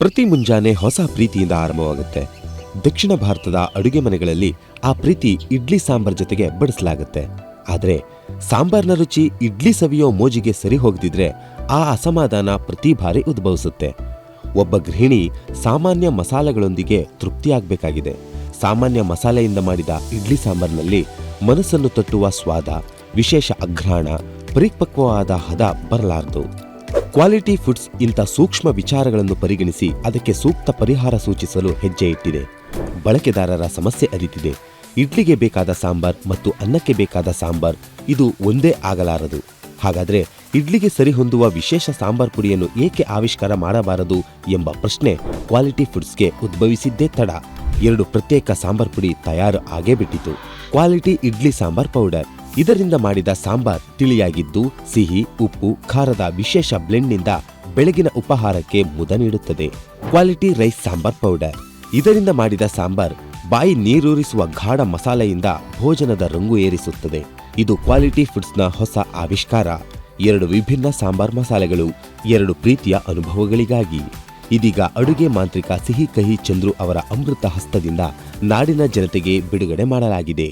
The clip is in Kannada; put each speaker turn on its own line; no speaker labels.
ಪ್ರತಿ ಮುಂಜಾನೆ ಹೊಸ ಪ್ರೀತಿಯಿಂದ ಆರಂಭವಾಗುತ್ತೆ. ದಕ್ಷಿಣ ಭಾರತದ ಅಡುಗೆ ಮನೆಗಳಲ್ಲಿ ಆ ಪ್ರೀತಿ ಇಡ್ಲಿ ಸಾಂಬಾರ್ ಜೊತೆಗೆ ಬಡಿಸಲಾಗುತ್ತೆ. ಆದ್ರೆ ಸಾಂಬಾರ್ನ ರುಚಿ ಇಡ್ಲಿ ಸವಿಯೋ ಮೋಜಿಗೆ ಸರಿ ಹೋಗದಿದ್ರೆ ಆ ಅಸಮಾಧಾನ ಪ್ರತಿ ಬಾರಿ ಉದ್ಭವಿಸುತ್ತೆ. ಒಬ್ಬ ಗೃಹಿಣಿ ಸಾಮಾನ್ಯ ಮಸಾಲೆಗಳೊಂದಿಗೆ ತೃಪ್ತಿಯಾಗಬೇಕಾಗಿದೆ. ಸಾಮಾನ್ಯ ಮಸಾಲೆಯಿಂದ ಮಾಡಿದ ಇಡ್ಲಿ ಸಾಂಬಾರ್ನಲ್ಲಿ ಮನಸ್ಸನ್ನು ತಟ್ಟುವ ಸ್ವಾದ, ವಿಶೇಷ ಅಘ್ರಾಣ, ಪರಿಪಕ್ವವಾದ ಹದ ಬರಲಾರದು. ಕ್ವಾಲಿಟಿ ಫುಡ್ಸ್ ಇಂಥ ಸೂಕ್ಷ್ಮ ವಿಚಾರಗಳನ್ನು ಪರಿಗಣಿಸಿ ಅದಕ್ಕೆ ಸೂಕ್ತ ಪರಿಹಾರ ಸೂಚಿಸಲು ಹೆಜ್ಜೆ ಇಟ್ಟಿದೆ. ಬಳಕೆದಾರರ ಸಮಸ್ಯೆ ಅರಿತಿದೆ. ಇಡ್ಲಿಗೆ ಬೇಕಾದ ಸಾಂಬಾರ್ ಮತ್ತು ಅನ್ನಕ್ಕೆ ಬೇಕಾದ ಸಾಂಬಾರ್ ಇದು ಒಂದೇ ಆಗಲಾರದು. ಹಾಗಾದ್ರೆ ಇಡ್ಲಿಗೆ ಸರಿಹೊಂದುವ ವಿಶೇಷ ಸಾಂಬಾರ್ ಪುಡಿಯನ್ನು ಏಕೆ ಆವಿಷ್ಕಾರ ಮಾಡಬಾರದು ಎಂಬ ಪ್ರಶ್ನೆ ಕ್ವಾಲಿಟಿ ಫುಡ್ಸ್ಗೆ ಉದ್ಭವಿಸಿದ್ದೇ ತಡ. 2 ಪ್ರತ್ಯೇಕ ಸಾಂಬಾರ್ ಪುಡಿ ತಯಾರು ಆಗೇ ಬಿಟ್ಟಿತು. Quality idli sambar powder. ಇದರಿಂದ ಮಾಡಿದ ಸಾಂಬಾರ್ ತಿಳಿಯಾಗಿದ್ದು ಸಿಹಿ, ಉಪ್ಪು, ಖಾರದ ವಿಶೇಷ ಬ್ಲೆಂಡ್ನಿಂದ ಬೆಳಗಿನ ಉಪಹಾರಕ್ಕೆ ಮುದ ನೀಡುತ್ತದೆ. Quality rice sambar powder. ಇದರಿಂದ ಮಾಡಿದ ಸಾಂಬಾರ್ ಬಾಯಿ ನೀರೂರಿಸುವ ಗಾಢ ಮಸಾಲೆಯಿಂದ ಭೋಜನದ ರಂಗು ಏರಿಸುತ್ತದೆ. ಇದು ಕ್ವಾಲಿಟಿ ಫುಡ್ಸ್ನ ಹೊಸ ಆವಿಷ್ಕಾರ. 2 ವಿಭಿನ್ನ ಸಾಂಬಾರ್ ಮಸಾಲೆಗಳು, 2 ಪ್ರೀತಿಯ ಅನುಭವಗಳಿಗಾಗಿ. ಇದೀಗ ಅಡುಗೆ ಮಾಂತ್ರಿಕ ಸಿಹಿ ಕಹಿ ಚಂದ್ರು ಅವರ ಅಮೃತ ಹಸ್ತದಿಂದ ನಾಡಿನ ಜನತೆಗೆ ಬಿಡುಗಡೆ ಮಾಡಲಾಗಿದೆ.